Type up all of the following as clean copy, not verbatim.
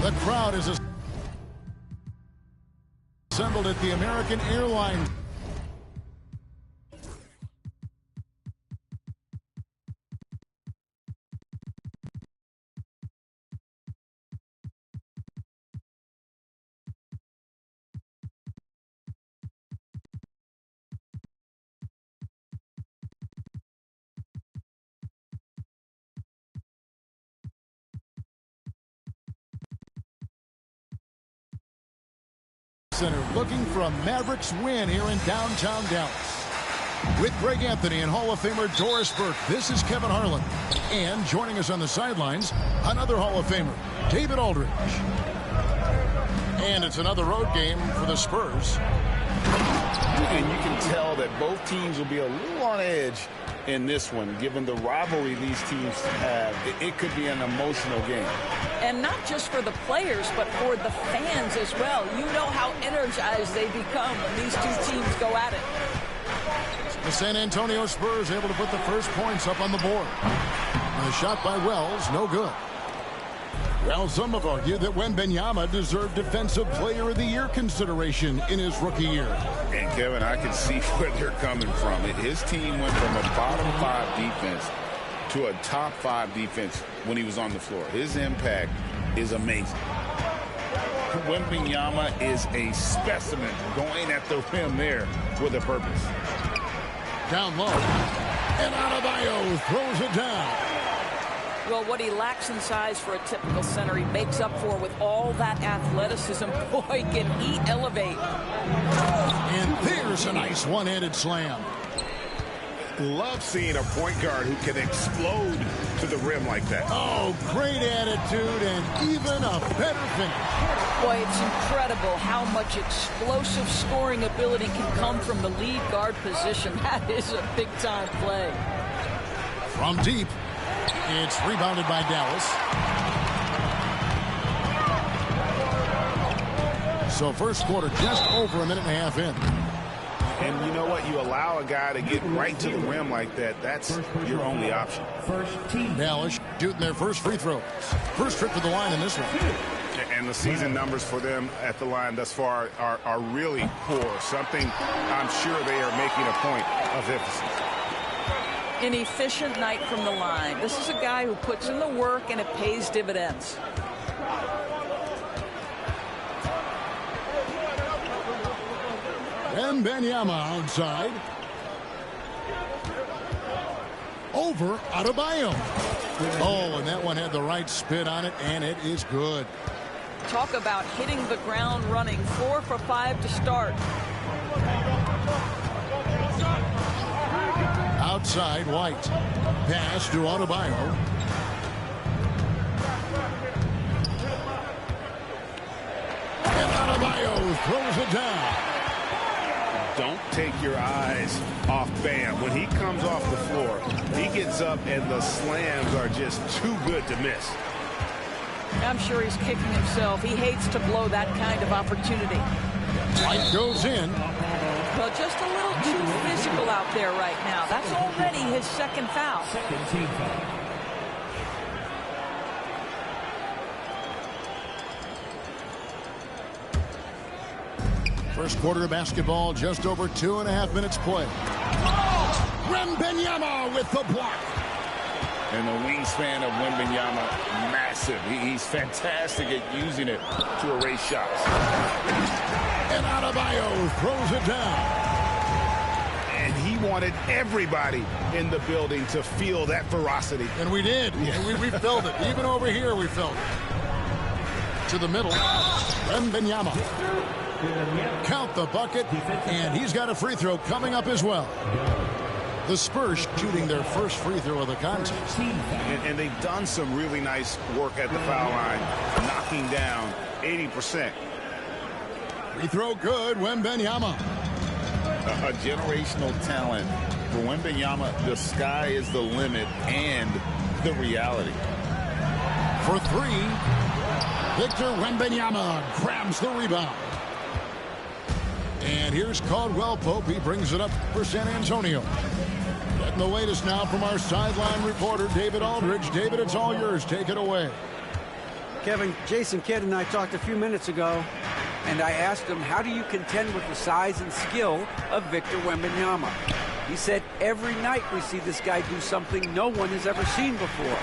The crowd is assembled at the American Airlines Center, looking for a Mavericks win here in downtown Dallas. With Greg Anthony and Hall of Famer Doris Burke, this is Kevin Harlan. And joining us on the sidelines, another Hall of Famer, David Aldridge. And it's another road game for the Spurs. And you can tell that both teams will be a little on edge in this one, given the rivalry these teams have. It could be an emotional game. And not just for the players, but for the fans as well. You know how energized they become when these two teams go at it. The San Antonio Spurs able to put the first points up on the board. A shot by Wells, no good. Well, some have argued that Wembanyama deserved Defensive Player of the Year consideration in his rookie year. And, Kevin, I can see where they're coming from. His team went from a bottom 5 defense to a top 5 defense when he was on the floor. His impact is amazing. Wembanyama is a specimen going at the rim there with a purpose. Down low. And Adebayo throws it down. Well, what he lacks in size for a typical center, he makes up for with all that athleticism. Boy, can he elevate. And there's a nice one-handed slam. Love seeing a point guard who can explode to the rim like that. Oh, great attitude and even a better finish. Boy, it's incredible how much explosive scoring ability can come from the lead guard position. That is a big-time play. From deep, it's rebounded by Dallas. So first quarter just over a minute and a half in. And you know what? You allow a guy to get right to the rim like that. That's your only option. Dallas shooting their first free throw. First trip to the line in this one. And the season numbers for them at the line thus far are really poor. Something I'm sure they are making a point of emphasis. An efficient night from the line. This is a guy who puts in the work and it pays dividends. Wembanyama outside. Over Adebayo. Oh, and that one had the right spin on it, and it is good. Talk about hitting the ground running. 4 for 5 to start. Outside, White. Pass to Adebayo. And Adebayo throws it down. Don't take your eyes off Bam. When he comes off the floor, he gets up and the slams are just too good to miss. I'm sure he's kicking himself. He hates to blow that kind of opportunity. White goes in. Well, just a little too physical out there right now. That's already his second foul. First quarter of basketball, just over 2.5 minutes play. Wembanyama with the block. And the wingspan of Wembanyama, massive. He's fantastic at using it to erase shots. And Adebayo throws it down. And he wanted everybody in the building to feel that ferocity. And we did. Yeah. We felt it. Even over here, we felt it. To the middle. Wembanyama. Count the bucket, and he's got a free throw coming up as well. The Spurs shooting their first free throw of the contest. And they've done some really nice work at the foul line, knocking down 80%. Free throw good, Wembanyama. A generational talent. For Wembanyama, the sky is the limit and the reality. For three, Victor Wembanyama grabs the rebound. And here's Caldwell Pope. He brings it up for San Antonio. Getting the latest now from our sideline reporter, David Aldridge. David, it's all yours. Take it away. Kevin, Jason Kidd and I talked a few minutes ago, and I asked him, how do you contend with the size and skill of Victor Wembanyama? He said, every night we see this guy do something no one has ever seen before.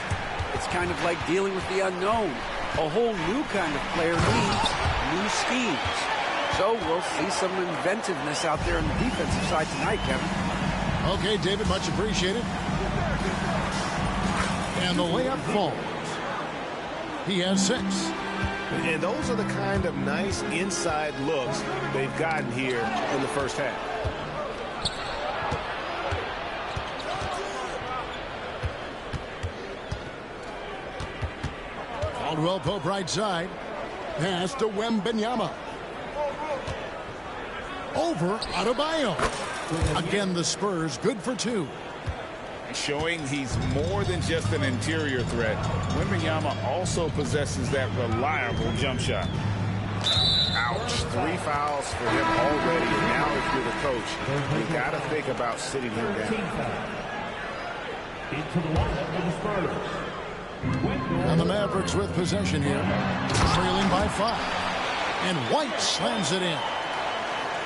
It's kind of like dealing with the unknown. A whole new kind of player needs new schemes. So we'll see some inventiveness out there on the defensive side tonight, Kevin. Okay, David, much appreciated. And the layup falls. He has 6. And those are the kind of nice inside looks they've gotten here in the first half. Caldwell Pope right side. Pass to Wembanyama. Over Adebayo. Again, the Spurs good for 2. Showing he's more than just an interior threat. Wembanyama also possesses that reliable jump shot. Ouch. 3 fouls for him already. And now if you're the coach, you got to think about sitting him down. Into the lineup for the Spurs. And the Mavericks with possession here. Trailing by 5. And White slams it in.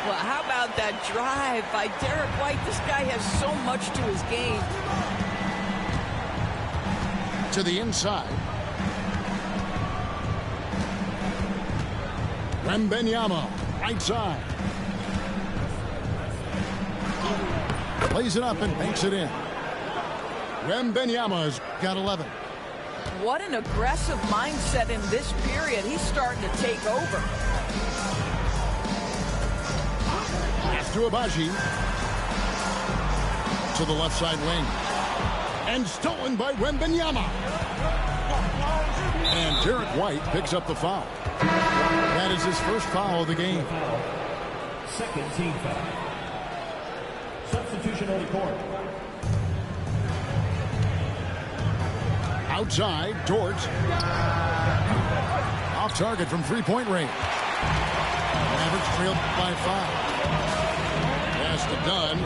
Well, how about that drive by Derek White? This guy has so much to his game. To the inside. Wembanyama, right side. Plays it up and banks it in. Wembanyama's got 11. What an aggressive mindset in this period. He's starting to take over. Pass to Abaji. To the left side wing. And stolen by Wembanyama. And Derek White picks up the foul. That is his first foul of the game. Second team foul. Substitution on the court. Outside, Dort. Off target from three-point range. Mavericks trailed by 5. Pass to Dunn.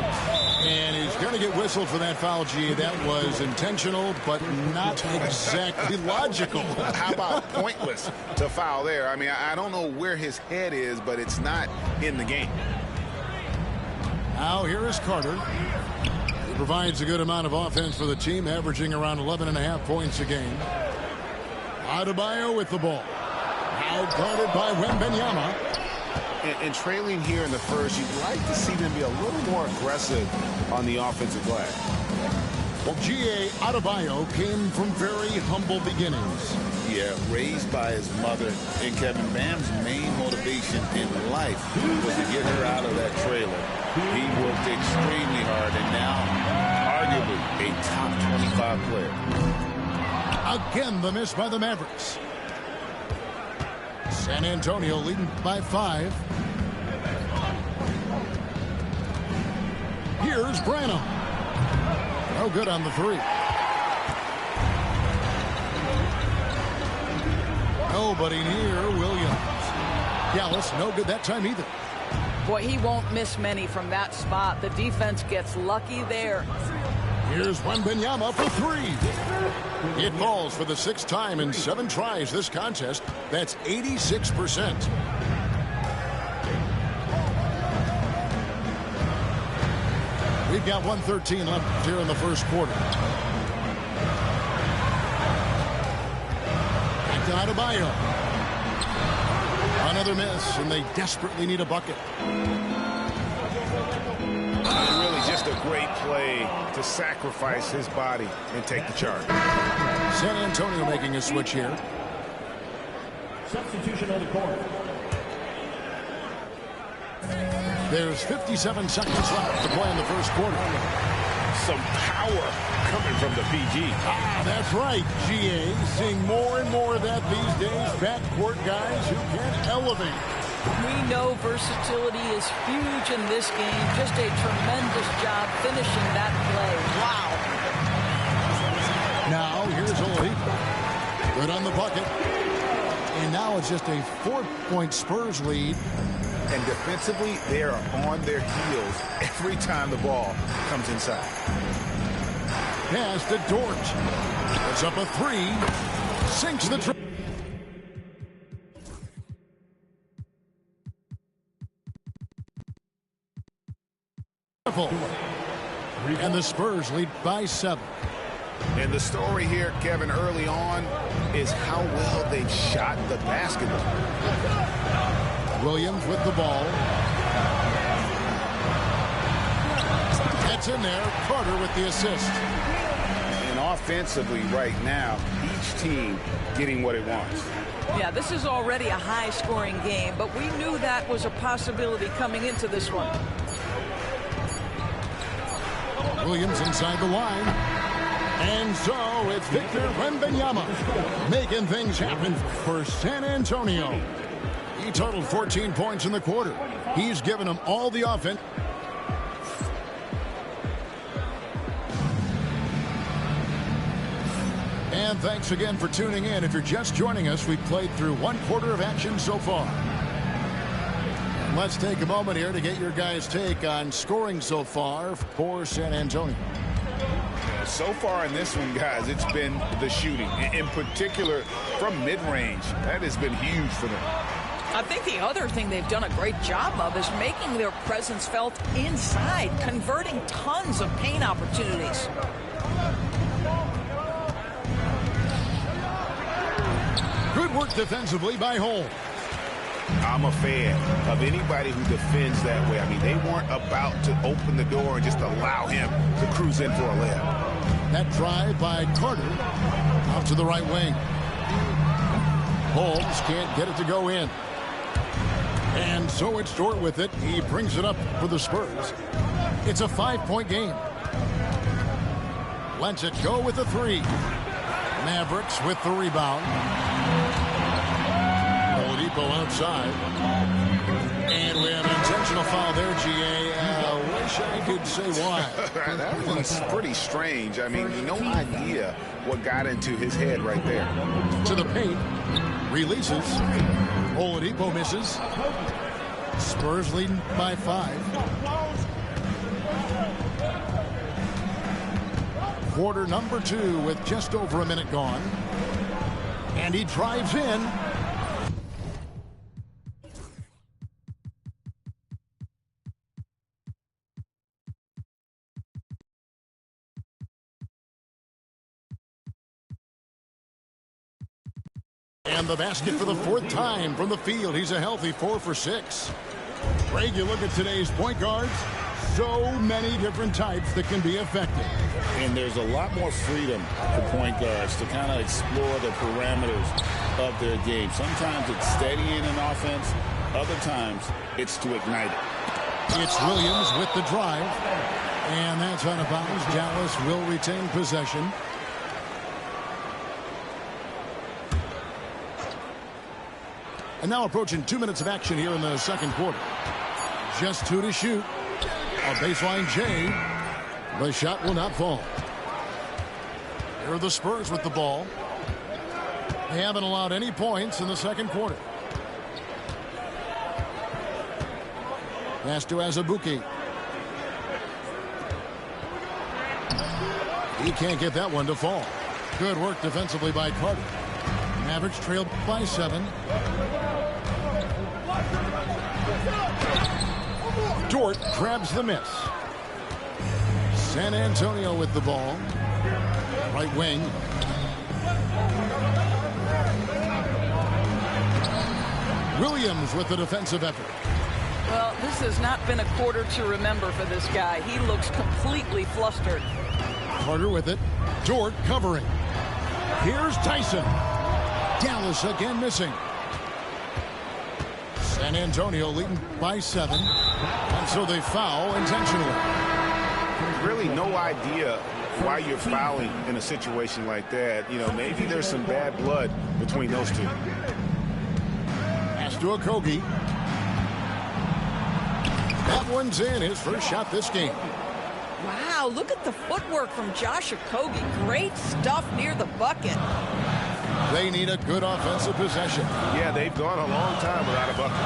And he's going to get whistled for that foul, G. That was intentional, but not exactly logical. How about pointless to foul there? I mean, I don't know where his head is, but it's not in the game. Now here is Carter. He provides a good amount of offense for the team, averaging around 11.5 points a game. Adebayo with the ball. Now guarded by Wembanyama. And trailing here in the first, you'd like to see them be a little more aggressive on the offensive glass. Well, G.A. Adebayo came from very humble beginnings. Yeah, raised by his mother. And Kevin, Bam's main motivation in life was to get her out of that trailer. He worked extremely hard and now arguably a top 25 player. Again, the miss by the Mavericks. San Antonio leading by 5. Here's Branham. No good on the 3. Nobody near Williams. Gallus, no good that time either. Boy, he won't miss many from that spot. The defense gets lucky there. Here's Wembanyama for 3. It falls for the 6th time in 7 tries this contest. That's 86%. We've got 1:13 left here in the first quarter. Back to Adebayo. Another miss, and they desperately need a bucket. Really just a great play to sacrifice his body and take the charge. San Antonio making a switch here. Substitution on the court. There's 57 seconds left to play in the first quarter. Some power coming from the PG. That's right, GA. Seeing more and more of that these days. Backcourt guys who can elevate. We know versatility is huge in this game. Just a tremendous job finishing that play. Wow. Now, here's Oladipo. Good on the bucket. And now it's just a 4-point Spurs lead. And defensively, they are on their heels every time the ball comes inside. Pass to Dort. Puts up a 3. Sinks the And the Spurs lead by 7. And the story here, Kevin, early on is how well they've shot the basketball. Williams with the ball. That's in there. Carter with the assist. And offensively right now, each team getting what it wants. Yeah, this is already a high-scoring game, but we knew that was a possibility coming into this one. Williams inside the line. And so it's Victor Wembanyama making things happen for San Antonio. He totaled 14 points in the quarter. He's given them all the offense. And thanks again for tuning in. If you're just joining us, we've played through 1/4 of action so far. Let's take a moment here to get your guys' take on scoring so far for San Antonio. So far in this one, guys, it's been the shooting. In particular, from mid-range. That has been huge for them. I think the other thing they've done a great job of is making their presence felt inside, converting tons of paint opportunities. Good work defensively by Holmes. I'm a fan of anybody who defends that way. I mean, they weren't about to open the door and just allow him to cruise in for a layup. That drive by Carter out to the right wing. Holmes can't get it to go in. And so it's Dort with it. He brings it up for the Spurs. It's a 5-point game. Lets it go with a 3. Mavericks with the rebound. Oladipo outside. And we have an intentional foul there, GA. Wish I could say why. That one's pretty strange. I mean, no idea what got into his head right there. To the paint. Releases. Oladipo misses. Spurs leading by 5. Quarter number 2 with just over a minute gone. And he drives in. And the basket for the 4th time from the field. He's a healthy 4 for 6. Greg, you look at today's point guards, so many different types that can be effective. And there's a lot more freedom for point guards to kind of explore the parameters of their game. Sometimes it's steadying an offense. Other times it's to ignite it. It's Williams with the drive. And that's out of bounds. Dallas will retain possession. And now approaching 2 minutes of action here in the second quarter. Just 2 to shoot. A baseline J. The shot will not fall. Here are the Spurs with the ball. They haven't allowed any points in the second quarter. Pass to Azubuike. He can't get that one to fall. Good work defensively by Carter. Mavericks trailed by 7. Dort grabs the miss. San Antonio with the ball. Right wing. Williams with the defensive effort. Well, this has not been a quarter to remember for this guy. He looks completely flustered. Carter with it. Dort covering. Here's Tyson. Dallas again missing. San Antonio leading by 7. And so they foul intentionally. Really no idea why you're fouling in a situation like that. You know, maybe there's some bad blood between those two. Pass to Okogie. That one's in. His first shot this game. Wow, look at the footwork from Josh Okogie. Great stuff near the bucket. They need a good offensive possession. Yeah, they've gone a long time without a bucket.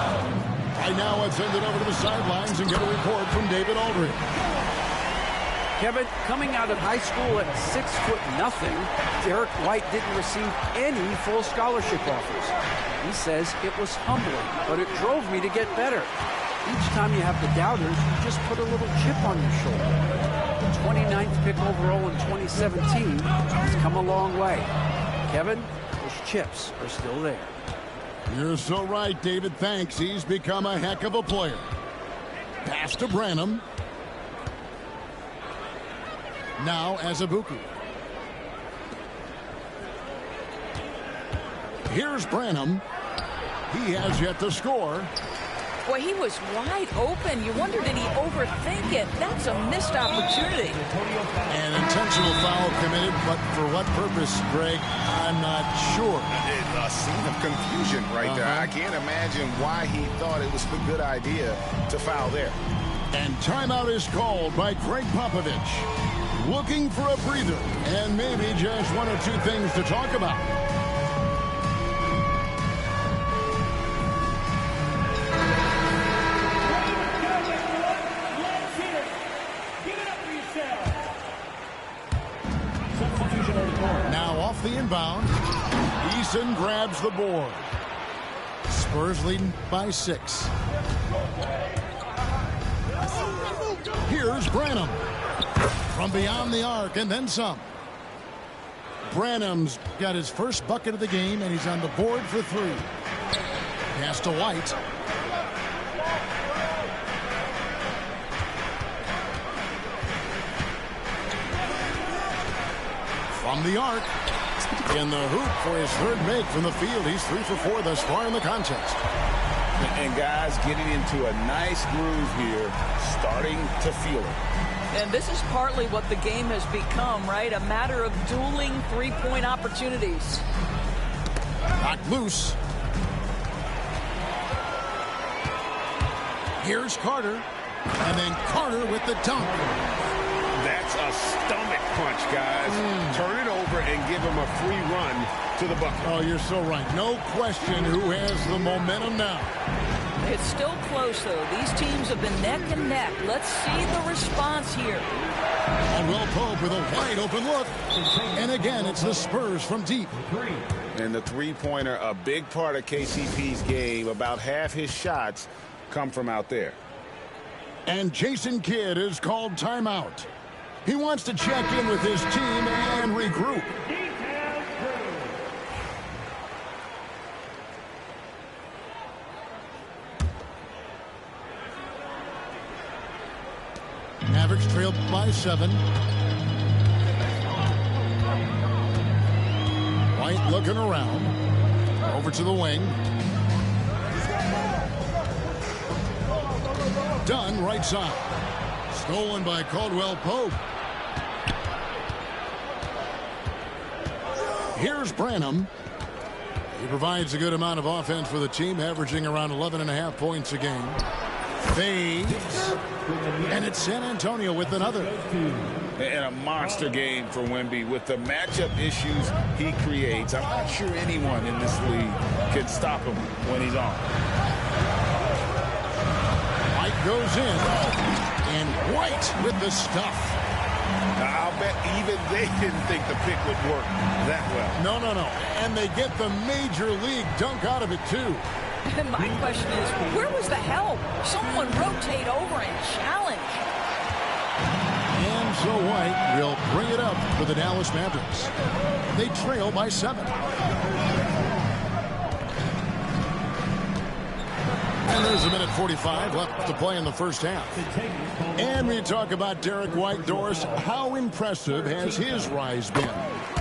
Right now, let's send it over to the sidelines and get a report from David Aldridge. Kevin, coming out of high school at 6'0", Derek White didn't receive any full scholarship offers. He says it was humbling, but it drove me to get better. Each time you have the doubters, you just put a little chip on your shoulder. The 29th pick overall in 2017 has come a long way. Kevin, those chips are still there. You're so right, David. Thanks. He's become a heck of a player. Pass to Branham. Now Azubuike. Here's Branham. He has yet to score. Boy, he was wide open. You wonder, did he overthink it? That's a missed opportunity. An intentional foul committed, but for what purpose, Greg? I'm not sure. A scene of confusion right there. I can't imagine why he thought it was a good idea to foul there. And timeout is called by Greg Popovich. Looking for a breather and maybe just one or two things to talk about. Now off the inbound, Eason grabs the board. Spurs leading by 6. Here's Branham. From beyond the arc and then some. Branham's got his first bucket of the game, and he's on the board for 3. Pass to White. From the arc. In the hoop for his 3rd make from the field. He's 3 for 4 thus far in the contest. And guys getting into a nice groove here, starting to feel it. And this is partly what the game has become, right? A matter of dueling three-point opportunities. Knocked loose. Here's Carter. And then Carter with the dunk. That's a stomach punch, guys. Turn it over and give him a free run to the bucket. Oh, you're so right. No question who has the momentum now. It's still close, though. These teams have been neck and neck. Let's see the response here. Caldwell Pope with a wide open look. And again, it's the Spurs from deep. And the three-pointer, a big part of KCP's game. About half his shots come from out there. And Jason Kidd is called timeout. He wants to check in with his team and regroup. Mavericks trailed by 7. White looking around. Over to the wing. Dunn right side. Stolen by Caldwell Pope. Here's Branham. He provides a good amount of offense for the team, averaging around 11.5 points a game. Fades. And it's San Antonio with another. And a monster game for Wemby with the matchup issues he creates. I'm not sure anyone in this league can stop him when he's on. White goes in. And White with the stuff. Now, I'll bet even they didn't think the pick would work that well. No. And they get the major league dunk out of it, too. And my question is, where was the help? Someone rotate over and challenge. And so White will bring it up for the Dallas Mavericks. They trail by 7. And there's a minute 45 left to play in the first half. And we talk about Derek White. Doris, how impressive has his rise been?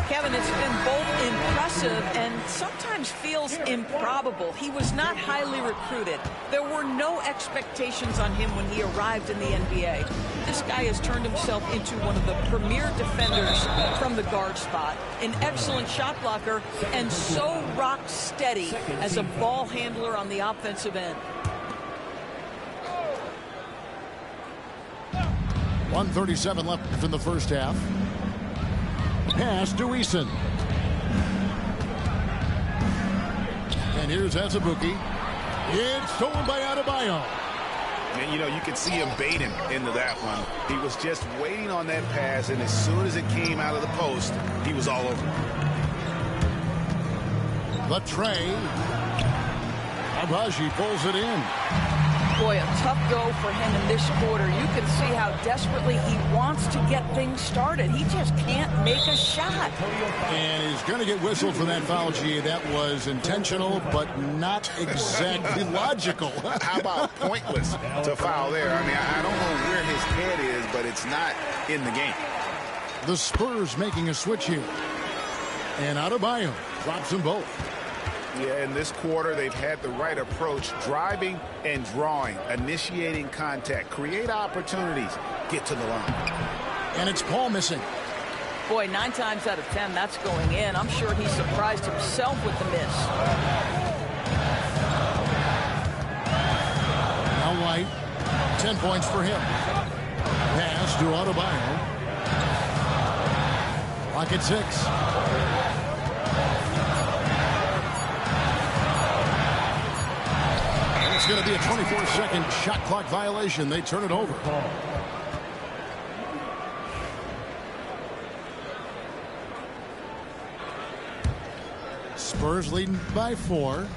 Kevin, it's been both impressive and sometimes feels improbable. He was not highly recruited. There were no expectations on him when he arrived in the NBA. This guy has turned himself into one of the premier defenders from the guard spot, an excellent shot blocker, and so rock steady as a ball handler on the offensive end. 1:37 left in the first half. Pass to Eason. And here's Azubuike. It's stolen by Adebayo. And, you know, you could see him baiting into that one. He was just waiting on that pass, and as soon as it came out of the post, he was all over. The tray. Abaji pulls it in. Boy, a tough go for him in this quarter. You can see how desperately he wants to get things started. He just can't make a shot. And he's going to get whistled for that foul, G. That was intentional, but not exactly logical. How about pointless to foul there? I mean, I don't know where his head is, but it's not in the game. The Spurs making a switch here. And Adebayo drops them both. Yeah, in this quarter, they've had the right approach, driving and drawing, initiating contact, create opportunities, get to the line. And it's Paul missing. Boy, 9 times out of 10, that's going in. I'm sure he surprised himself with the miss. Now White, 10 points for him. Pass to Adebayo. Clock at 6. It's going to be a 24-second shot clock violation. They turn it over. Spurs leading by 4.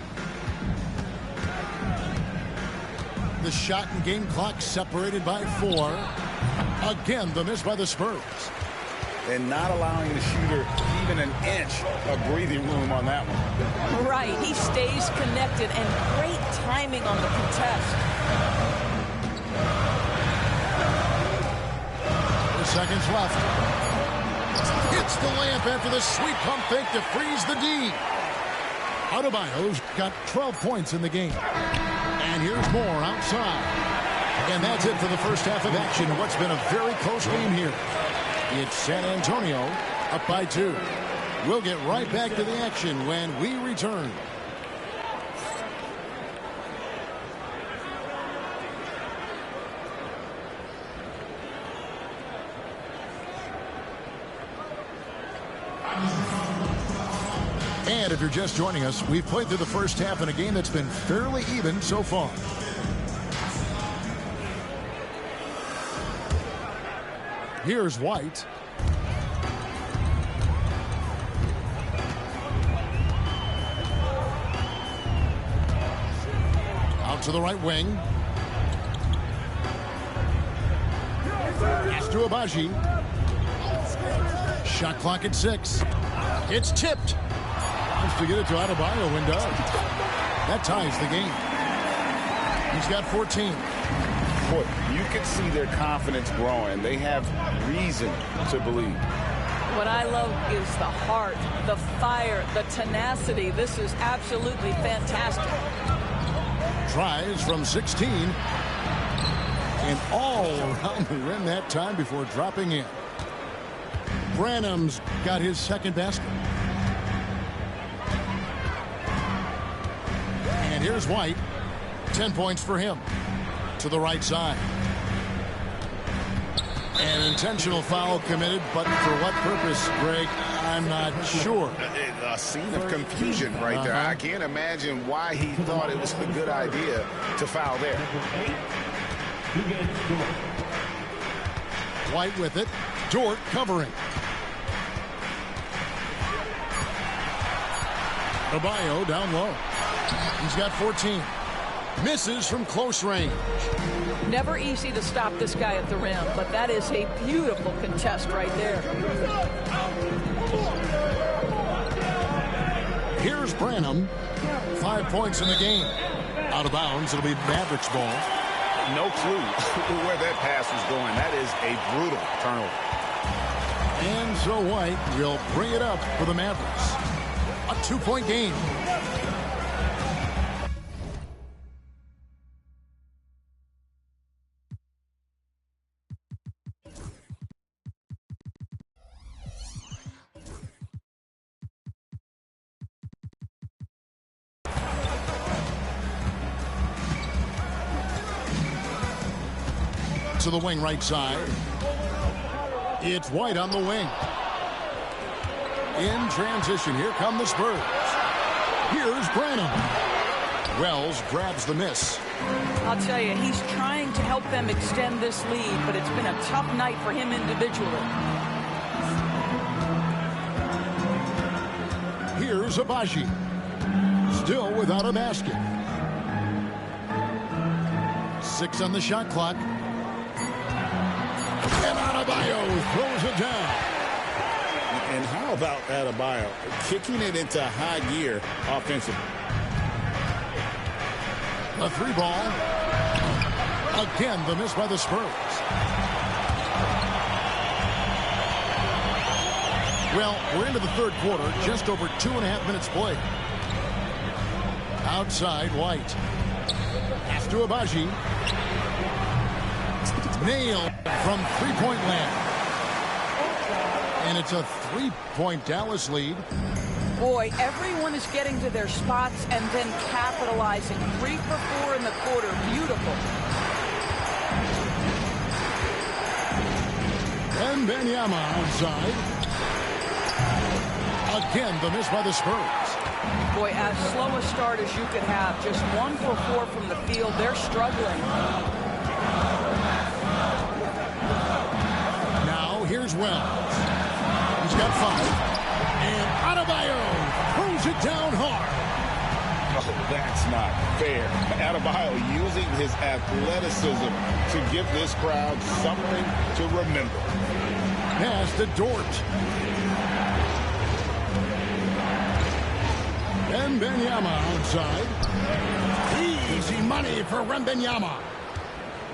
The shot and game clock separated by 4. Again, the miss by the Spurs. And not allowing the shooter even an inch of breathing room on that one. Right, he stays connected, and great timing on the contest. 4 seconds left. Hits the layup after the sweet pump fake to freeze the D. Adebayo's got 12 points in the game. And here's more outside. And that's it for the first half of action. What's been a very close game here. It's San Antonio up by 2. We'll get right back to the action when we return. And if you're just joining us, we've played through the first half in a game that's been fairly even so far. Here's White. Out to the right wing. Pass to Abaji. Shot clock at 6. It's tipped. Wants to get it to Adebayo and does. That ties the game. He's got 14. Boy, you can see their confidence growing. They have reason to believe. What I love is the heart, the fire, the tenacity. This is absolutely fantastic. Tries from 16. And all around the rim that time before dropping in. Branham's got his second basket. And here's White. 10 points for him. To the right side. An intentional foul committed, but for what purpose, Greg, I'm not sure. A scene of confusion right there. I can't imagine why he thought it was a good idea to foul there. White with it. Dort covering. Adebayo down low. He's got 14. Misses from close range. Never easy to stop this guy at the rim, but that is a beautiful contest right there. Here's Branham. 5 points in the game. Out of bounds. It'll be Mavericks ball. No clue where that pass was going. That is a brutal turnover. And so White will bring it up for the Mavericks. A 2-point game. To the wing right side. It's White on the wing. In transition, here come the Spurs. Here's Branham. Wells grabs the miss. I'll tell you, he's trying to help them extend this lead, but it's been a tough night for him individually. Here's Abaji. Still without a basket. 6 on the shot clock. And Adebayo throws it down. And how about Adebayo kicking it into high gear offensively? A 3 ball. Again, the miss by the Spurs. Well, we're into the third quarter, just over 2.5 minutes played. Outside, White. Pass to Abaji. Nailed from three-point land. And it's a 3-point Dallas lead. Boy, everyone is getting to their spots and then capitalizing. 3 for 4 in the quarter. Beautiful. And Wembanyama outside. Again, the miss by the Spurs. Boy, as slow a start as you could have. Just 1 for 4 from the field. They're struggling. Now, here's Wells. He's got 5. And Adebayo throws it down hard. Oh, that's not fair. Adebayo using his athleticism to give this crowd something to remember. Pass to Dort. Wembanyama outside. Easy money for Wembanyama.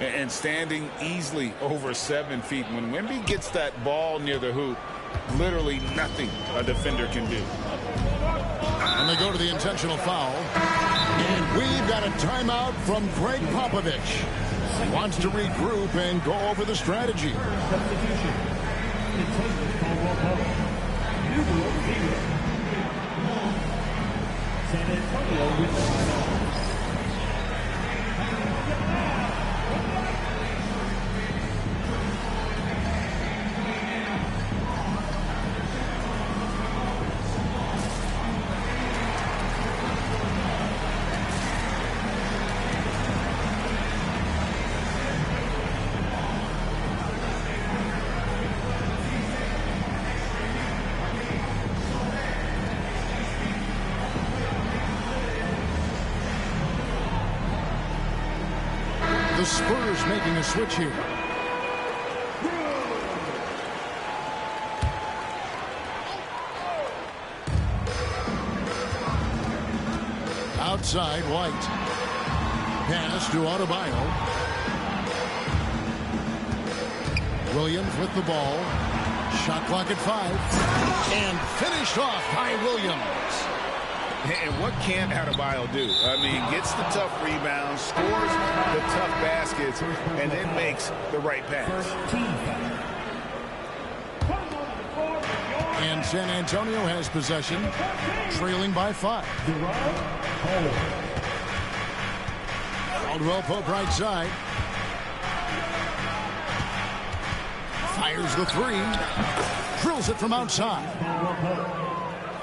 And standing easily over 7 feet. When Wemby gets that ball near the hoop, literally nothing a defender can do. And they go to the intentional foul. And we've got a timeout from Greg Popovich. He wants to regroup and go over the strategy. Substitution. Contenders Caldwell Pope. Numero 0. San Antonio with the The Spurs making a switch here. Outside, White. Pass to Adebayo. Williams with the ball. Shot clock at 5. And finished off by Williams. And what can Adebayo do? I mean, gets the tough rebounds, scores the tough baskets, and then makes the right pass. And San Antonio has possession, trailing by 5. Caldwell Pope right side. Fires the 3. Drills it from outside.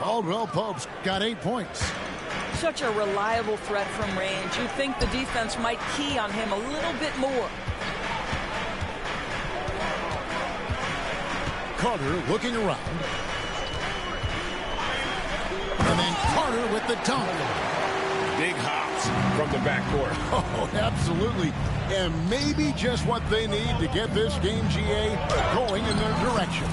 Caldwell Pope's got 8 points. Such a reliable threat from range. You'd think the defense might key on him a little bit more. Carter looking around. And then Carter with the dunk. Big hops from the backcourt. Oh, absolutely. And maybe just what they need to get this game, GA, going in their direction.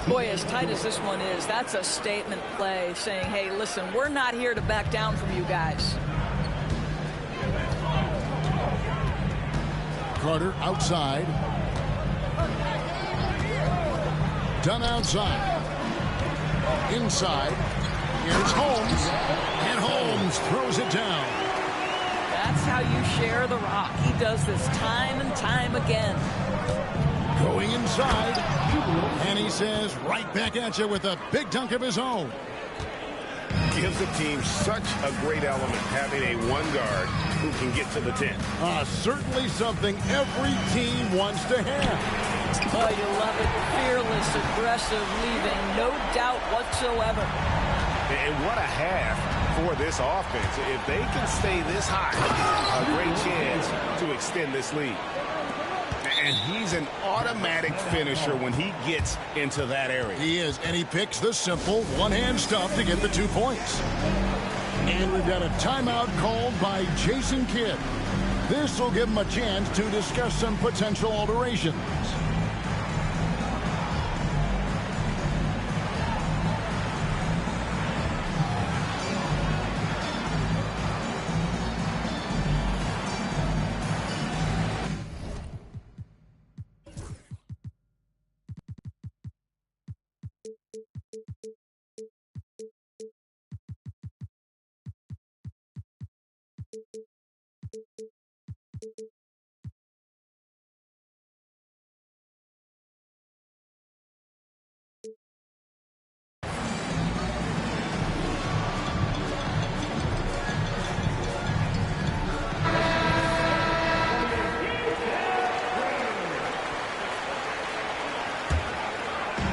Boy, as tight as this one is, that's a statement play saying, hey, listen, we're not here to back down from you guys. Carter outside. Done outside. Inside. Here's Holmes. And Holmes throws it down. That's how you share the rock. He does this time and time again. Going inside. And he says, right back at you with a big dunk of his own. Gives the team such a great element having a one guard who can get to the 10. Certainly something every team wants to have. Oh, you love it. Fearless, aggressive, leaving no doubt whatsoever. And what a half for this offense. If they can stay this high, a great chance to extend this lead. And he's an automatic finisher when he gets into that area. He is, and he picks the simple one-hand stuff to get the 2 points. And we've got a timeout called by Jason Kidd. This will give him a chance to discuss some potential alterations.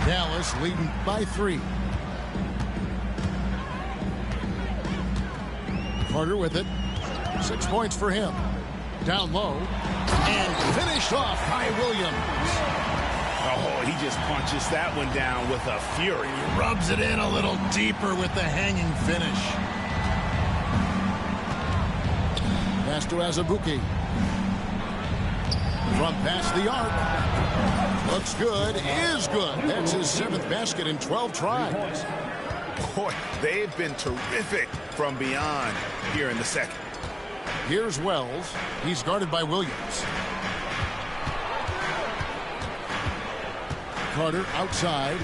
Dallas leading by 3. Carter with it. 6 points for him. Down low. And finished off by Williams. Oh, he just punches that one down with a fury. He rubs it in a little deeper with the hanging finish. Pass to Azubuike. From past the arc. Looks good. Is good. That's his 7th basket in 12 tries. Boy, they've been terrific from beyond here in the second. Here's Wells. He's guarded by Williams. Carter outside.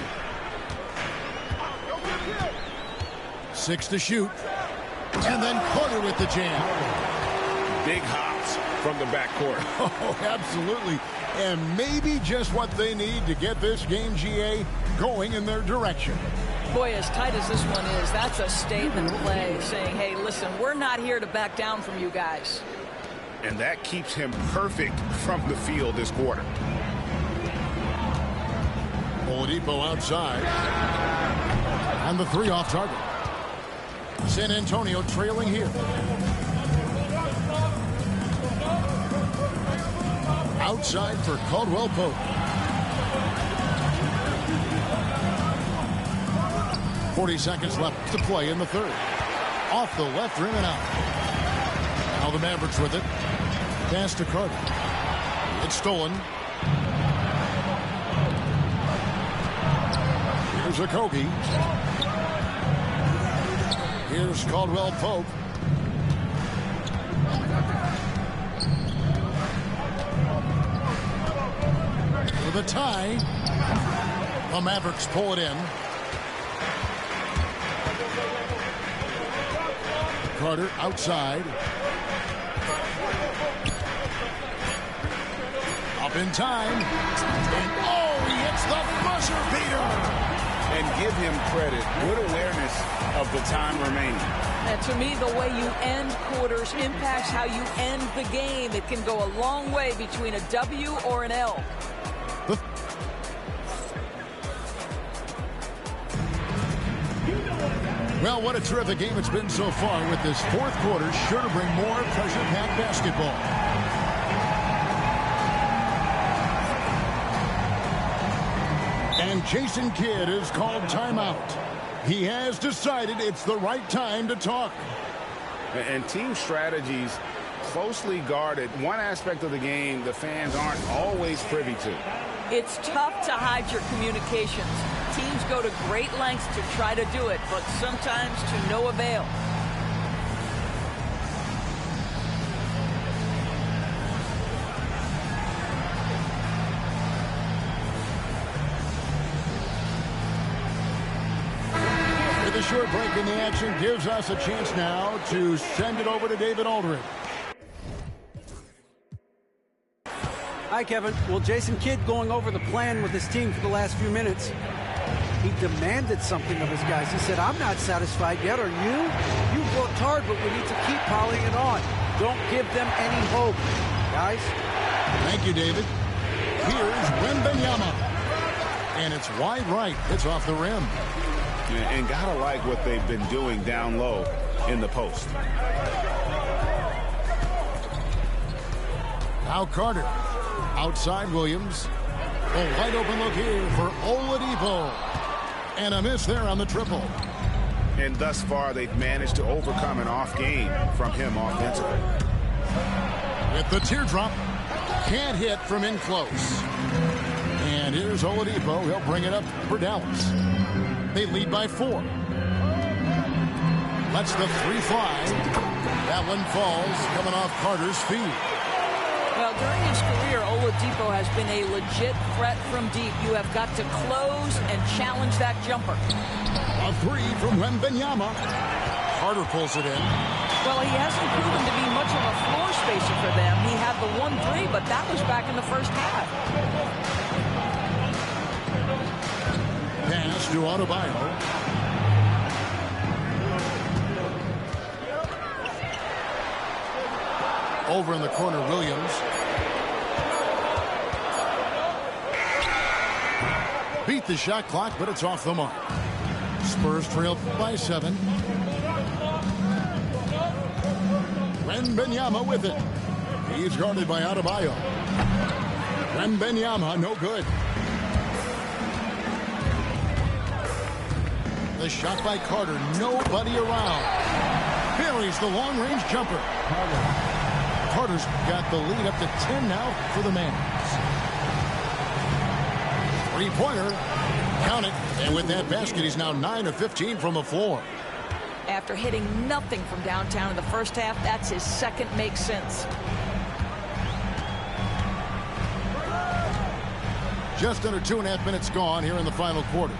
6 to shoot. And then Carter with the jam. Big hops from the backcourt. Oh, absolutely. And maybe just what they need to get this game, GA, going in their direction. Boy, as tight as this one is, that's a statement play saying, hey, listen, we're not here to back down from you guys. And that keeps him perfect from the field this quarter. Oladipo outside. And the 3 off target. San Antonio trailing here. Outside for Caldwell Pope. 40 seconds left to play in the 3rd. Off the left rim and out. Now the Mavericks with it. Pass to Carter. It's stolen. Here's Okogie. Here's Caldwell Pope. For the tie. The Mavericks pull it in. Carter outside. Up in time. And oh, he hits the buzzer beater. And give him credit. Good awareness of the time remaining. And to me, the way you end quarters impacts how you end the game. It can go a long way between a W or an L. Well, what a terrific game it's been so far, with this 4th quarter sure to bring more pressure-packed basketball. And Jason Kidd has called timeout. He has decided it's the right time to talk. And team strategies closely guarded. One aspect of the game the fans aren't always privy to. It's tough to hide your communications. Teams go to great lengths to try to do it, but sometimes to no avail. With a short break in the action gives us a chance now to send it over to David Aldridge. Hi, Kevin. Well, Jason Kidd going over the plan with his team for the last few minutes. He demanded something of his guys. He said, I'm not satisfied yet. Are you? You've worked hard, but we need to keep piling it on. Don't give them any hope, guys. Thank you, David. Here's Wembanyama. And it's wide right. It's off the rim. And gotta like what they've been doing down low in the post. Now Carter. Outside Williams. A wide open look here for Oladipo. And a miss there on the triple. And thus far, they've managed to overcome an off game from him offensively. with the teardrop. Can't hit from in close. And here's Oladipo. He'll bring it up for Dallas. They lead by 4. Lets the 3 fly. That one falls, coming off Carter's feet. Well, during his career, Oladipo has been a legit threat from deep. You have got to close and challenge that jumper. A 3 from Wembanyama. Carter pulls it in. Well, he hasn't proven to be much of a floor spacer for them. He had the 1-3, but that was back in the first half. Pass to Adebayo. Over in the corner, Williams. Beat the shot clock, but it's off the mark. Spurs trail by 7. Wembanyama with it. He's guarded by Adebayo. Wembanyama, no good. The shot by Carter, nobody around. Buries the long-range jumper. Carter's got the lead up to 10 now for the Mavs. 3-pointer. Count it. And with that basket, he's now 9 of 15 from the floor. After hitting nothing from downtown in the first half, that's his second make since. Just under 2.5 minutes gone here in the final quarter.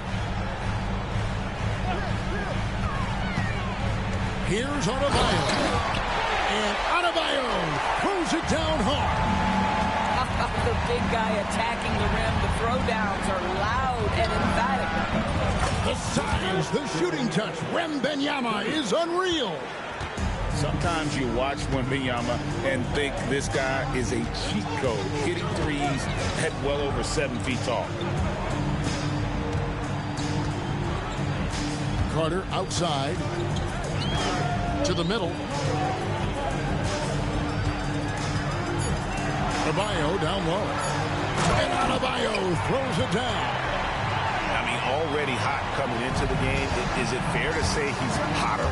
Here's Adebayo. And Adebayo throws it down hard. The big guy attacking the rim. The throwdowns are loud and emphatic. The size, the shooting touch. Wembanyama is unreal. Sometimes you watch Wembanyama and think this guy is a cheat code. Hitting threes at well over 7 feet tall. Carter outside. To the middle. Adebayo down low. And Adebayo throws it down. I mean, already hot coming into the game. Is it fair to say he's hotter?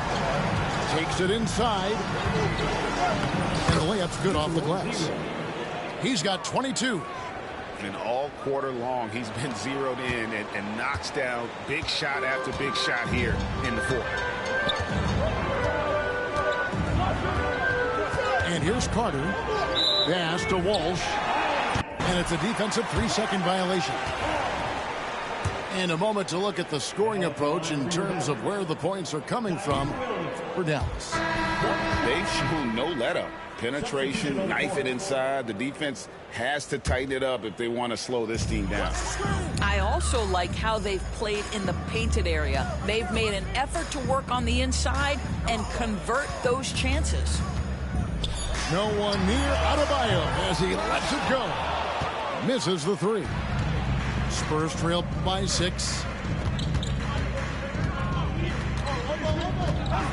Takes it inside. And the layup's good off the glass. He's got 22. And all quarter long, he's been zeroed in and knocks down big shot after big shot here in the fourth. And here's Carter. Pass to Walsh. And it's a defensive 3-second violation. And a moment to look at the scoring approach in terms of where the points are coming from for Dallas. They've shown no let-up. Penetration, knife it inside. The defense has to tighten it up if they want to slow this team down. I also like how they've played in the painted area. They've made an effort to work on the inside and convert those chances. No one near Adebayo as he lets it go. Misses the 3. Spurs trail by 6.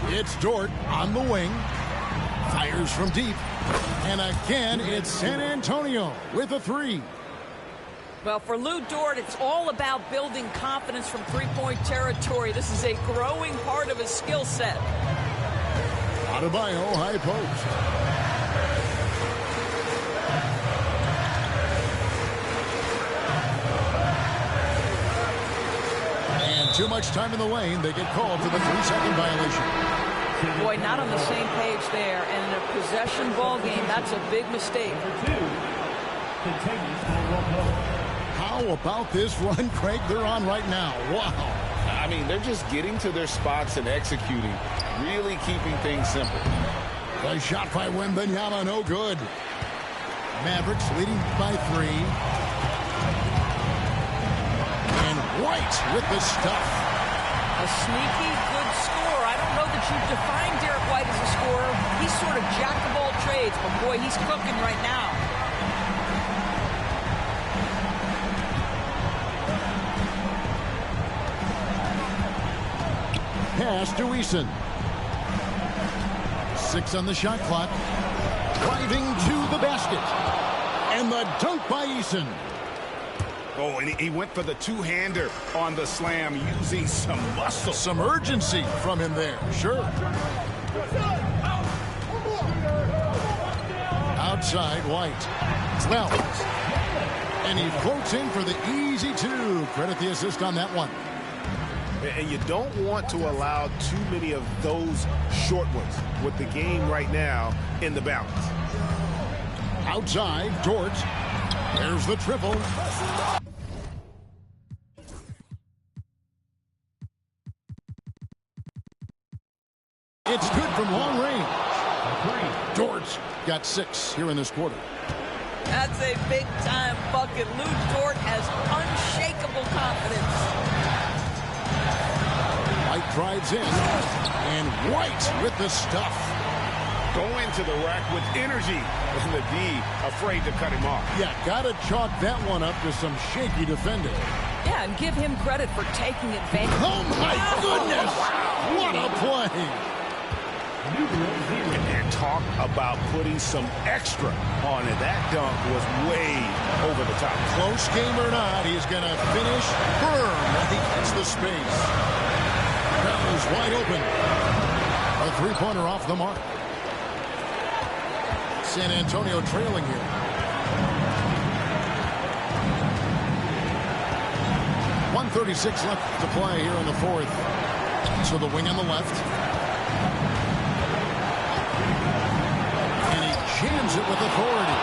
It's Dort on the wing. Fires from deep. And again, it's San Antonio with a 3. Well, for Lou Dort, it's all about building confidence from three-point territory. This is a growing part of his skill set. Adebayo, high post. Too much time in the lane. They get called for the 3-second violation. Boy, not on the same page there. And in a possession ball game, that's a big mistake. How about this run, Craig, they're on right now? Wow. I mean, they're just getting to their spots and executing. Really keeping things simple. The shot by Wembanyama, no good. Mavericks leading by 3. White with the stuff. A sneaky good score. I don't know that you define Derek White as a scorer. He's sort of jack of all trades, but boy, he's cooking right now. Pass to Eason. 6 on the shot clock. Driving to the basket. And the dunk by Eason. Oh, and he went for the two-hander on the slam, using some muscle. Some urgency from him there, sure. Outside, White. Wells. And he floats in for the easy two. Credit the assist on that one. And you don't want to allow too many of those short ones with the game right now in the balance. Outside, Dort. There's the triple. It's good from long range. Dort's got 6 here in this quarter. That's a big-time bucket. Lou Dort has unshakable confidence. White drives in. And White with the stuff. Go into the rack with energy. And the D afraid to cut him off. Yeah, got to chalk that one up to some shaky defending. Yeah, and give him credit for taking advantage. Oh, my goodness. What a play. And talk about putting some extra on it. That dunk was way over the top. Close game or not, he's going to finish firm when he hits the space. That was wide open. A three-pointer off the mark. San Antonio trailing here. .136 left to play here in the fourth. So the wing on the left. Jams it with authority.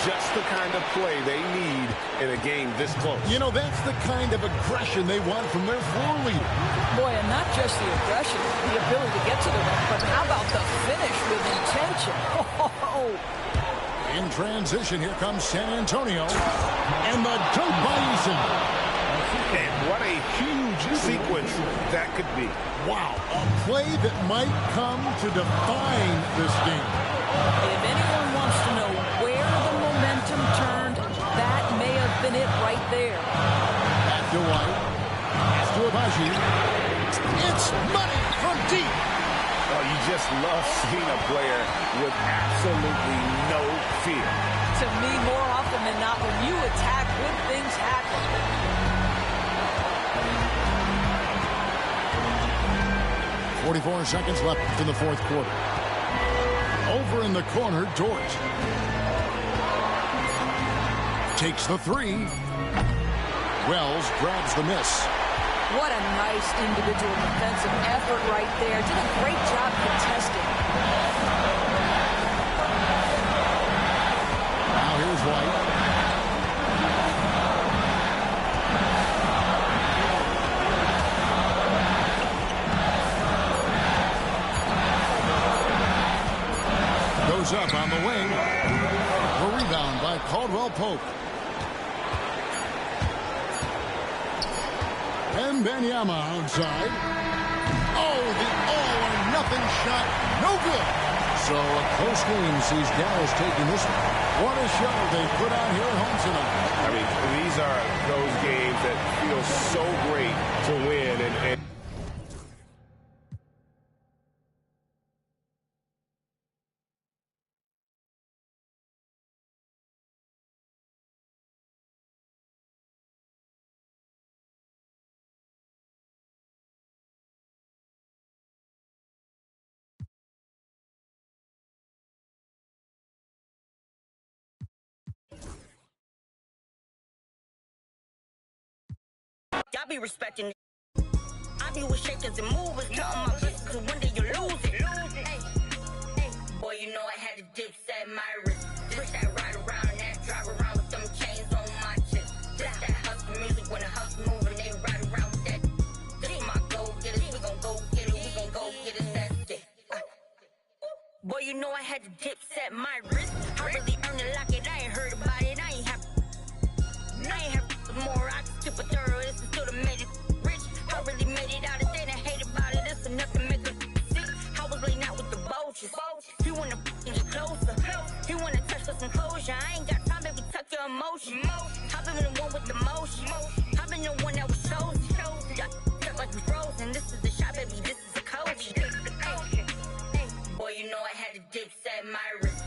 Just the kind of play they need in a game this close. You know, that's the kind of aggression they want from their floor leader. Boy, and not just the aggression, the ability to get to the rim, but how about the finish with intention? Oh. In transition, here comes San Antonio. And the dunk by Eason. And what a huge sequence that could be. Wow, a play that might come to define this game. If anyone wants to know where the momentum turned, that may have been it right there. Back to White. Pass to Abaji. It's money from deep. Oh, you just love seeing a player with absolutely no fear. To me, more often than not, when you attack, good things happen. .44 seconds left in the fourth quarter. Over in the corner, Dort. Takes the three. Wells grabs the miss. What a nice individual defensive effort right there. Did a great job contesting. Now here's White. Goes up on the wing. A rebound by Caldwell Pope. Wembanyama outside. Oh, the all-or-nothing shot. No good. So a close game sees Dallas taking this one. What a show they put on here at home tonight. I mean, these are those games that feel so great to win. And y'all be respecting it. I be with shakers and movers, telling my bitches, cause one day you lose it. Hey, hey, boy, you know I had to dip set my wrist. This that ride around and that drive around with them chains on my chest. This that hustle music when the hustle moving, they ride around with that. This my go get it, we gon' go get it, we gon' go get it, that's it. Boy, you know I had to dip set my wrist. I really earned it like it, I ain't heard about it, I ain't have more, I just skip a thorough, this is still the made it rich. I really made it out of there, I hate about it, this enough to make it sick. I was laying out with the vultures. He wanna get closer, he wanna touch for some closure. I ain't got time, baby, tuck your emotion. I've been the one with the motion, I've been the one that was chosen. Felt like we frozen, this is the shot, baby, this is the coach. Boy, you know I had to dip set my wrist.